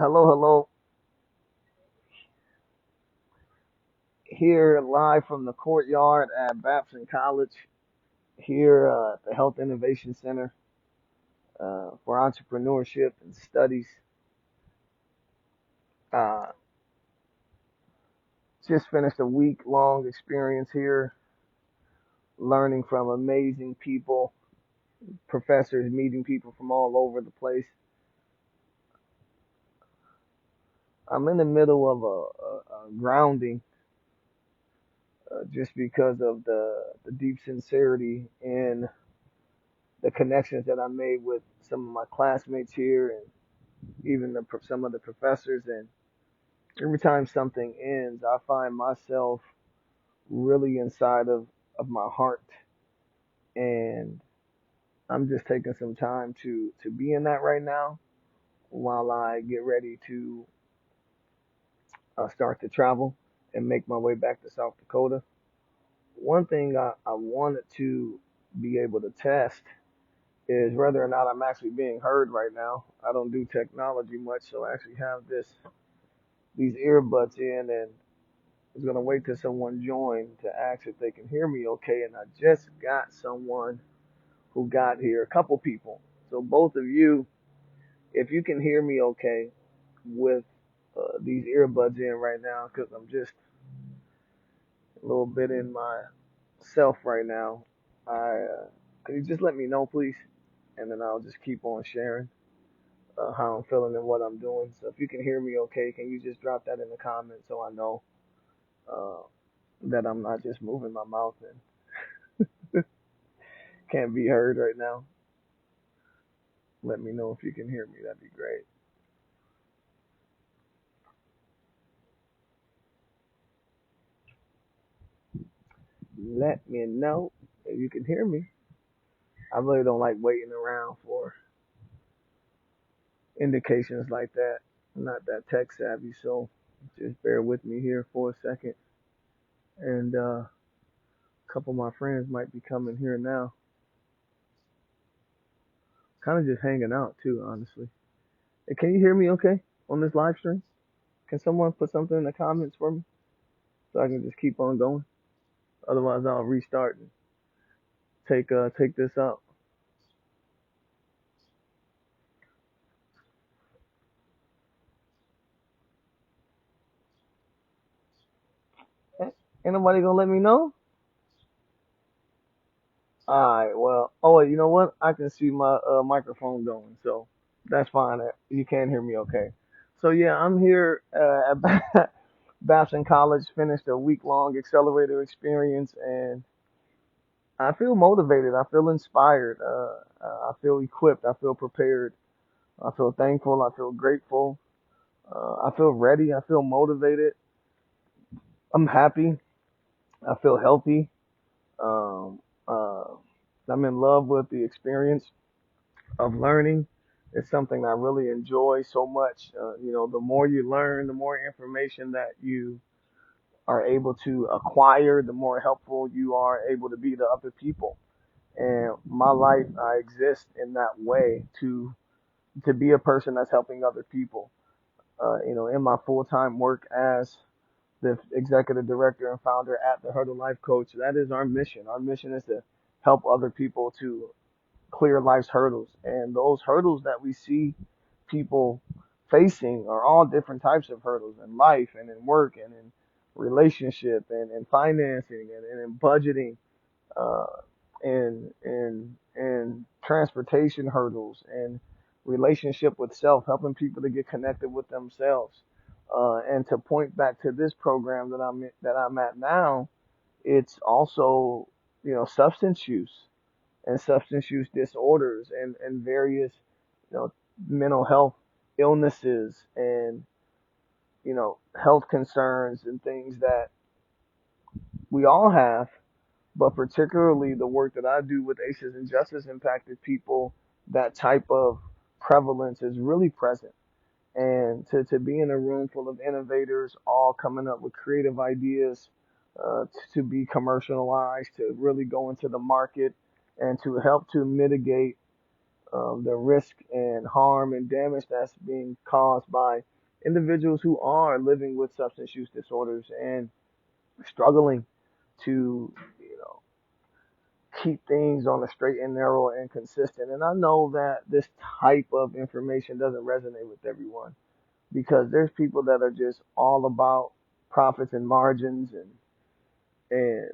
Hello, hello. Here live from the courtyard at Babson College. Here at the Health Innovation Center for Entrepreneurship and Studies. Uh, just finished a week-long experience here, learning from amazing people, professors, meeting people from all over the place. I'm in the middle of a grounding just because of the deep sincerity in the connections that I made with some of my classmates here and even some of the professors. And every time something ends, I find myself really inside of my heart, and I'm just taking some time to be in that right now while I get ready to start to travel and make my way back to South Dakota. One thing I wanted to be able to test is whether or not I'm actually being heard right now. I don't do technology much, so I actually have these earbuds in, and I was gonna wait till someone joined to ask if they can hear me okay, and I just got someone who got here, a couple people. So both of you, if you can hear me okay with these earbuds in right now, because I'm just a little bit in myself right now, I could you just let me know, please, and then I'll just keep on sharing how I'm feeling and what I'm doing. So if you can hear me okay, can you just drop that in the comments so I know uh, that I'm not just moving my mouth and can't be heard right now? Let me know if you can hear me. That'd be great. Let me know if you can hear me. I really don't like waiting around for indications like that. I'm not that tech savvy, so just bear with me here for a second. And a couple of my friends might be coming here now. Kind of just hanging out too, honestly. Hey, can you hear me okay on this live stream? Can someone put something in the comments for me so I can just keep on going? Otherwise, I'll restart and take this out. Ain't nobody gonna let me know? Alright, well, oh, wait, you know what? I can see my microphone going, so that's fine. You can hear me okay. So, yeah, I'm here at Babson College, finished a week-long accelerator experience, and I feel motivated. I feel inspired. I feel equipped. I feel prepared. I feel thankful. I feel grateful. I feel ready. I feel motivated. I'm happy. I feel healthy. Um, uh, I'm in love with the experience of learning. It's something I really enjoy so much. The more you learn, the more information that you are able to acquire, the more helpful you are able to be to other people. And my life, I exist in that way to be a person that's helping other people. In my full-time work as the executive director and founder at the Hurdle Life Coach, that is our mission. Our mission is to help other people to clear life's hurdles. And those hurdles that we see people facing are all different types of hurdles in life and in work and in relationship and in financing and in budgeting, uh, and transportation hurdles and relationship with self, helping people to get connected with themselves. And to point back to this program that I'm at now, it's also substance use and substance use disorders and various you know mental health illnesses and health concerns and things that we all have, but particularly the work that I do with ACEs and justice impacted people, that type of prevalence is really present. And to be in a room full of innovators all coming up with creative ideas to be commercialized, to really go into the market and to help to mitigate the risk and harm and damage that's being caused by individuals who are living with substance use disorders and struggling to, you know, keep things on the straight and narrow and consistent. And I know that this type of information doesn't resonate with everyone because there's people that are just all about profits and margins and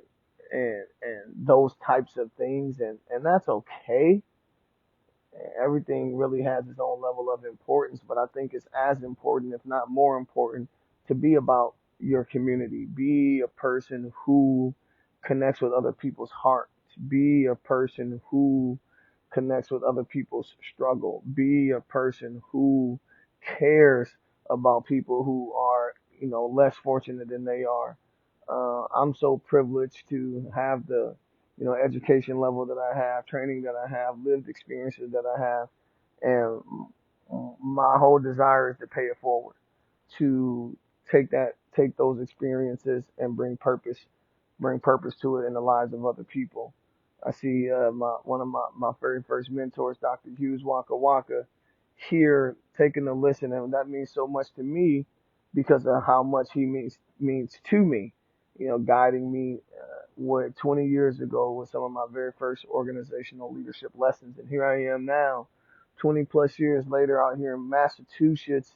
and those types of things, and that's okay. Everything really has its own level of importance, but I think it's as important, if not more important, to be about your community. Be a person who connects with other people's hearts. Be a person who connects with other people's struggle. Be a person who cares about people who are, you know, less fortunate than they are. I'm so privileged to have the, you know, education level that I have, training that I have, lived experiences that I have, and my whole desire is to pay it forward, to take those experiences and bring purpose to it in the lives of other people. I see one of my very first mentors, Dr. Hughes Waka Waka, here taking a listen, and that means so much to me because of how much he means to me. You know, guiding me what 20 years ago was some of my very first organizational leadership lessons, and here I am now, 20 plus years later, out here in Massachusetts,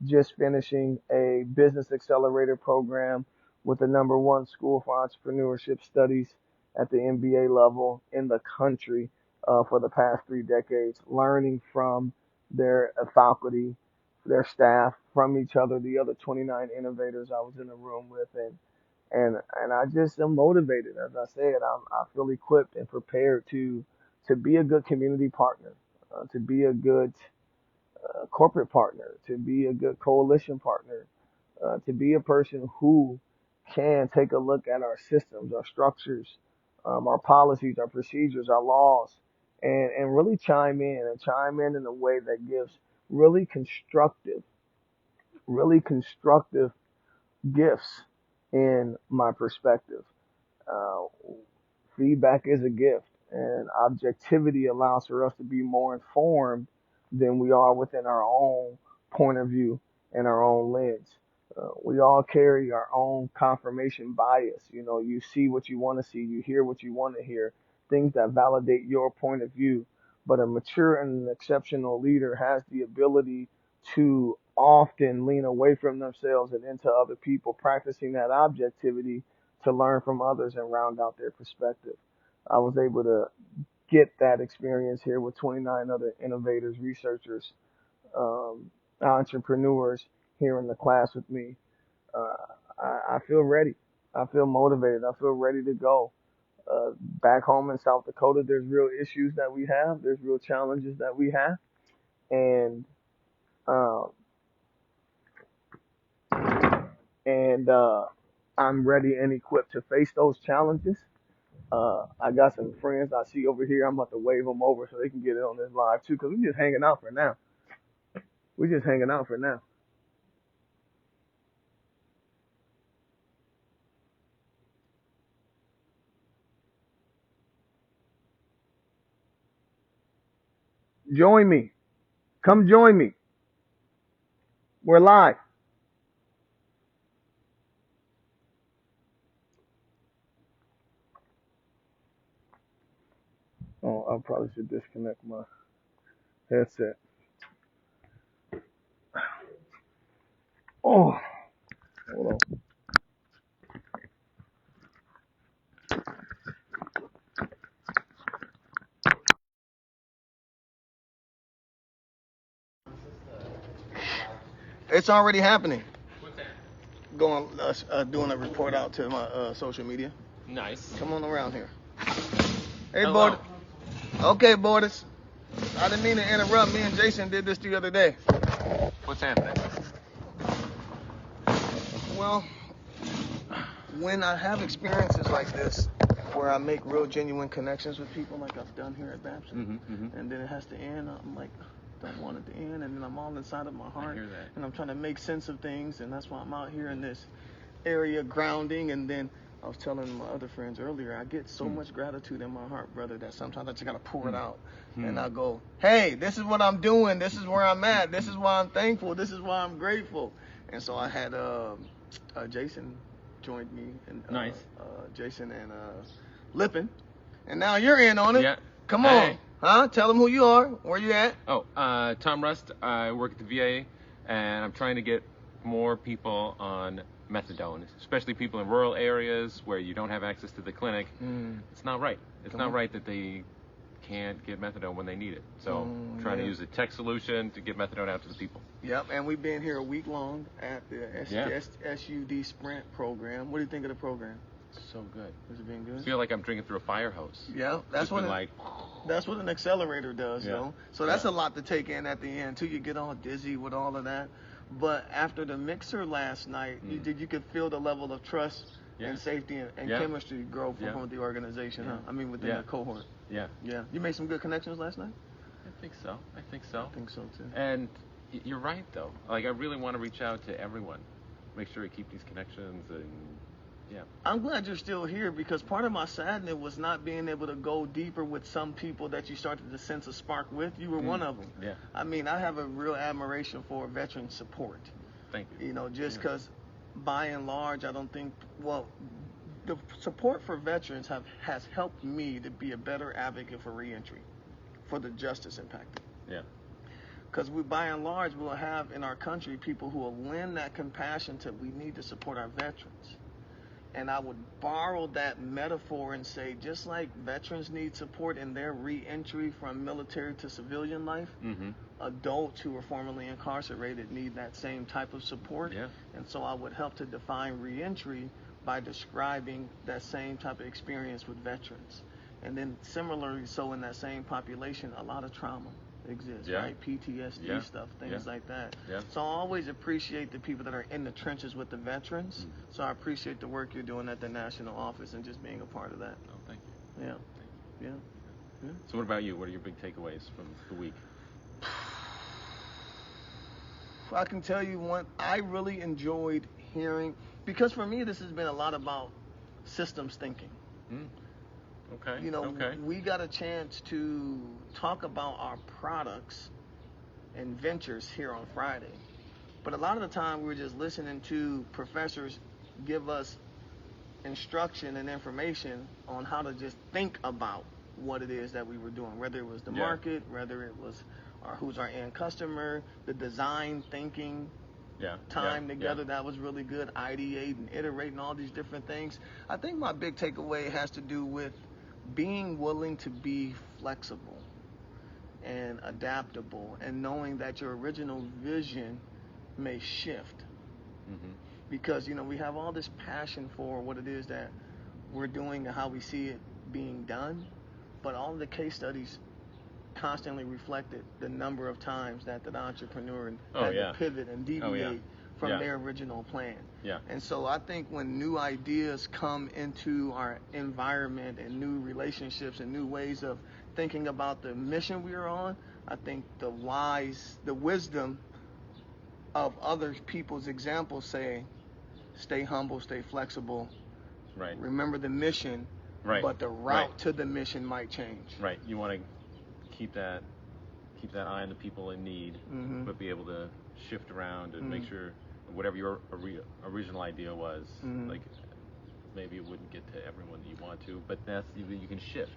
just finishing a business accelerator program with the #1 school for entrepreneurship studies at the MBA level in the country for the past 3 decades, learning from their faculty, their staff, from each other, the other 29 innovators I was in the room with, and I just am motivated. As I said, I feel equipped and prepared to be a good community partner, to be a good corporate partner, to be a good coalition partner, to be a person who can take a look at our systems, our structures, our policies, our procedures, our laws, and really chime in a way that gives really really constructive gifts in my perspective. Uh, Feedback is a gift, and objectivity allows for us to be more informed than we are within our own point of view and our own lens. We all carry our own confirmation bias. You know, you see what you want to see, you hear what you want to hear, things that validate your point of view. But a mature and an exceptional leader has the ability to often lean away from themselves and into other people, practicing that objectivity to learn from others and round out their perspective. I was able to get that experience here with 29 other innovators, researchers, entrepreneurs here in the class with me. Uh, I feel ready. I feel motivated. I feel ready to go. Back home in South Dakota, there's real issues that we have. There's real challenges that we have, and um, and I'm ready and equipped to face those challenges. I got some friends I see over here. I'm about to wave them over so they can get it on this live too, because we're just hanging out for now. We're just hanging out for now. Join me. Come join me. We're live. Oh, I probably should disconnect my headset. Oh, hold on. It's already happening. Going, doing a report out to my social media. Nice. Come on around here. Hey, Hello. Borders. Okay, Borders. I didn't mean to interrupt. Me and Jason did this the other day. What's happening? Well, when I have experiences like this, where I make real genuine connections with people, like I've done here at Babson, and then it has to end, I'm like, don't want it to end, and then I'm all inside of my heart, and I'm trying to make sense of things, and that's why I'm out here in this area grounding, and then I was telling my other friends earlier, I get so much gratitude in my heart, brother, that sometimes I just gotta pour it out. And I go, hey, this is what I'm doing. This is where I'm at. This is why I'm thankful. This is why I'm grateful. And so I had Jason joined me, and Nice. Jason and Lippin, and now you're in on it. Yeah. Come Hey. on, huh? Tell them who you are, where you at. Oh, Tom Rust. I work at the VA, and I'm trying to get more people on methadone, especially people in rural areas where you don't have access to the clinic. It's not right. It's not right that they can't get methadone when they need it. So I'm trying to use a tech solution to get methadone out to the people. Yep, and we've been here a week long at the SUD Sprint program. What do you think of the program? So good. Has it been good? I feel like I'm drinking through a fire hose. Yeah, that's what that's what an accelerator does, though. So that's a lot to take in at the end too. You get all dizzy with all of that. But after the mixer last night, you could feel the level of trust and safety and chemistry grow from the organization, huh? I mean, within the cohort. Yeah. You made some good connections last night? I think so. I think so too. And you're right, though. Like, I really want to reach out to everyone. Make sure we keep these connections and I'm glad you're still here, because part of my sadness was not being able to go deeper with some people that you started to sense a spark with. You were one of them. Yeah. I mean, I have a real admiration for veteran support. Thank you. You know, just because by and large, I don't think, the support for veterans has helped me to be a better advocate for reentry, for the justice impact. Yeah. Because by and large, we'll have in our country people who will lend that compassion to, we need to support our veterans. And I would borrow that metaphor and say, just like veterans need support in their re-entry from military to civilian life, adults who are formerly incarcerated need that same type of support. Yeah. And so I would help to define re-entry by describing that same type of experience with veterans. And then similarly, so in that same population, a lot of trauma exists, right? PTSD stuff, things like that. Yeah. So I always appreciate the people that are in the trenches with the veterans. So I appreciate the work you're doing at the national office and just being a part of that. Oh, thank you. Yeah. So what about you? What are your big takeaways from the week? I can tell you one, I really enjoyed hearing, because for me this has been a lot about systems thinking. Okay. You know, we got a chance to talk about our products and ventures here on Friday. But a lot of the time we were just listening to professors give us instruction and information on how to just think about what it is that we were doing, whether it was the market, whether it was who's our end customer, the design thinking time together. That was really good. Ideate and iterate and all these different things. I think my big takeaway has to do with being willing to be flexible and adaptable, and knowing that your original vision may shift. Because, you know, we have all this passion for what it is that we're doing and how we see it being done, but all of the case studies constantly reflected the number of times that the entrepreneur had to pivot and deviate from their original plan. And so I think when new ideas come into our environment and new relationships and new ways of thinking about the mission we are on, I think the wisdom of other people's examples say, stay humble, stay flexible, remember the mission, but the route to the mission might change. You want to keep that eye on the people in need, but be able to shift around and make sure whatever your original idea was, like maybe it wouldn't get to everyone that you want to, but you can shift.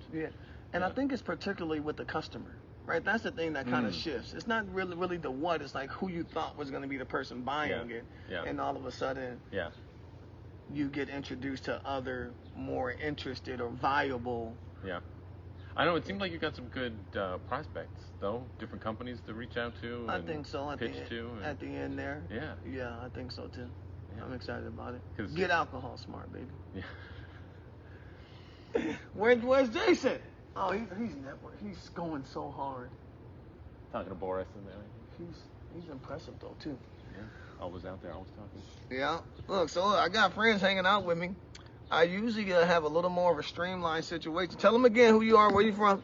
And I think it's particularly with the customer, right? That's the thing that kind of shifts. It's not really the what, it's like who you thought was going to be the person buying it, and all of a sudden you get introduced to other more interested or viable. I know it seemed like you got some good prospects, though. Different companies to reach out to. I think so. At the end there. Yeah, I think so too. I'm excited about it. Get alcohol smart, baby. Where's Jason? Oh, he's going so hard. Talking to Boris and there. He's impressive though too. Always out there, always talking. Look, I got friends hanging out with me. I usually have a little more of a streamlined situation. Tell them again who you are, where you from.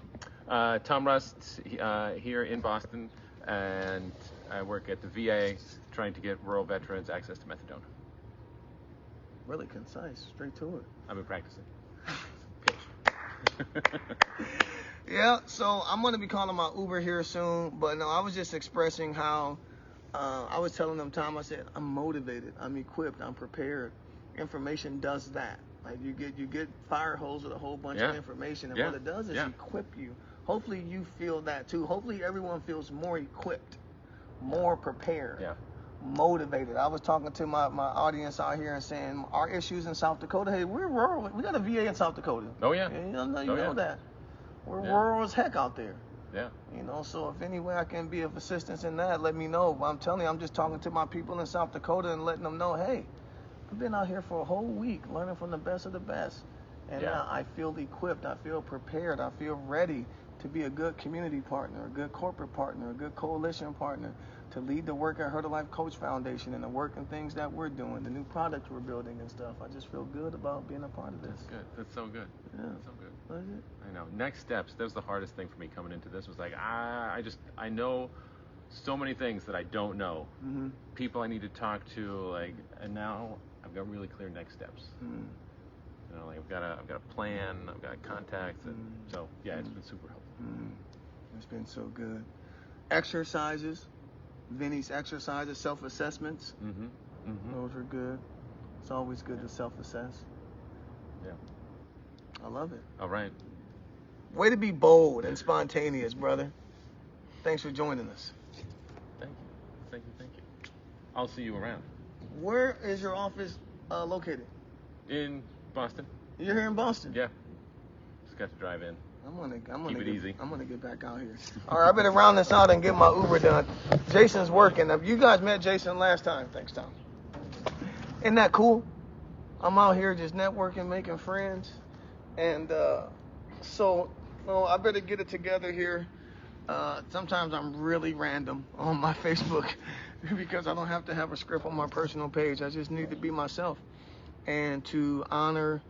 Tom Rust, here in Boston, and I work at the VA trying to get rural veterans access to methadone. Really concise, straight to it. I've been practicing. Yeah, so I'm going to be calling my Uber here soon, but no, I was just expressing how I was telling them, Tom, I said, I'm motivated, I'm equipped, I'm prepared. Information does that. Like you get fire hose with a whole bunch of information, and what it does is equip you. Hopefully you feel that too. Hopefully everyone feels more equipped, more prepared. Motivated. I was talking to my audience out here and saying our issues in South Dakota. Hey, we're rural. We got a VA in South Dakota. Oh yeah. You know that. We're rural as heck out there. Yeah. You know, so if any way I can be of assistance in that, let me know. But I'm telling you, I'm just talking to my people in South Dakota and letting them know, hey, I've been out here for a whole week learning from the best of the best. And now I feel equipped. I feel prepared. I feel ready to be a good community partner, a good corporate partner, a good coalition partner, to lead the work at Hurdle Life Coach Foundation and the work and things that we're doing, the new products we're building and stuff. I just feel good about being a part of this. That's good. That's so good. Yeah. That's so good. That's it. I know. Next steps. That was the hardest thing for me coming into this. Was like I know so many things that I don't know. Mm-hmm. People I need to talk to, like, and now I've got really clear next steps. Mm-hmm. You know, like I've got a plan, I've got contacts, and so yeah, it's been super helpful. It's been so good. Exercises, Vinny's exercises, self-assessments. Those are good. It's always good to self-assess. Yeah. I love it. All right. Way to be bold and spontaneous, brother. Thanks for joining us. Thank you. I'll see you around. Where is your office located? In Boston. You're here in Boston? Yeah. Just got to drive in. I'm gonna keep it easy. I'm gonna get back out here. All right, I better round this out and get my Uber done. Jason's working. You guys met Jason last time. Thanks, Tom. Isn't that cool? I'm out here just networking, making friends, and so I better get it together here. Sometimes I'm really random on my Facebook because I don't have to have a script on my personal page. I just need to be myself and to honor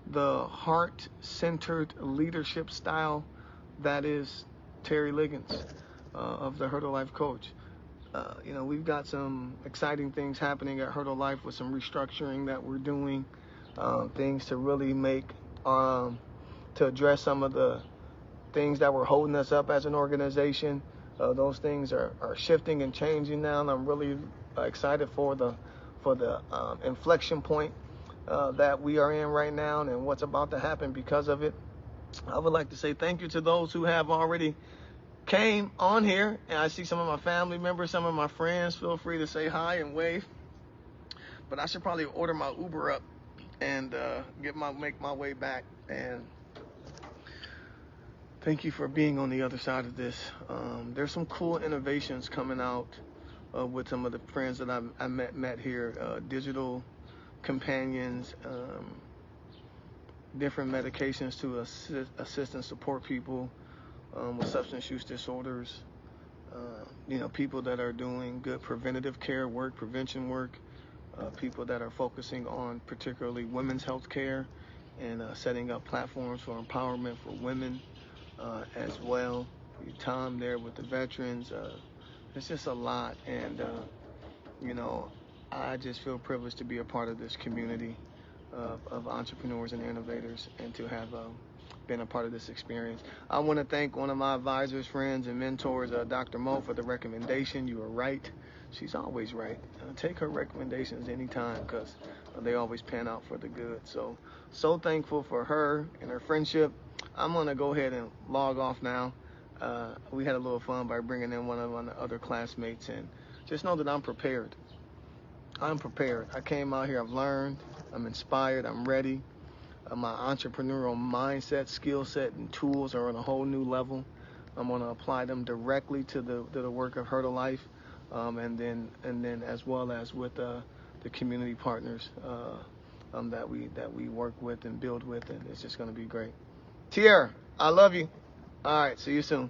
the heart-centered leadership style that is Terry Liggins of the Hurdle Life Coach. We've got some exciting things happening at Hurdle Life with some restructuring that we're doing, things to really make, to address some of the things that were holding us up as an organization. Those things are shifting and changing now, and I'm really excited for the inflection point that we are in right now and what's about to happen because of it. I would like to say thank you to those who have already came on here, and I see some of my family members, some of my friends. Feel free to say hi and wave. But I should probably order my Uber up and make my way back. And thank you for being on the other side of this. There's some cool innovations coming out with some of the friends that I met here. Digital companions, different medications to assist and support people with substance use disorders. People that are doing good preventative care work, prevention work. People that are focusing on particularly women's health care and setting up platforms for empowerment for women as well. Tom there with the veterans. It's just a lot, and I just feel privileged to be a part of this community of entrepreneurs and innovators, and to have been a part of this experience. I want to thank one of my advisors, friends, and mentors, Dr. Mo, for the recommendation. You were right. She's always right. Take her recommendations anytime, because they always pan out for the good. So thankful for her and her friendship. I'm going to go ahead and log off now. We had a little fun by bringing in one of my other classmates, and just know that I'm prepared. I'm prepared. I came out here, I've learned, I'm inspired, I'm ready. My entrepreneurial mindset, skill set, and tools are on a whole new level. I'm going to apply them directly to the work of Hurdle Life, and then as well as with the community partners that we work with and build with, and it's just going to be great. Tierra, I love you. All right, see you soon.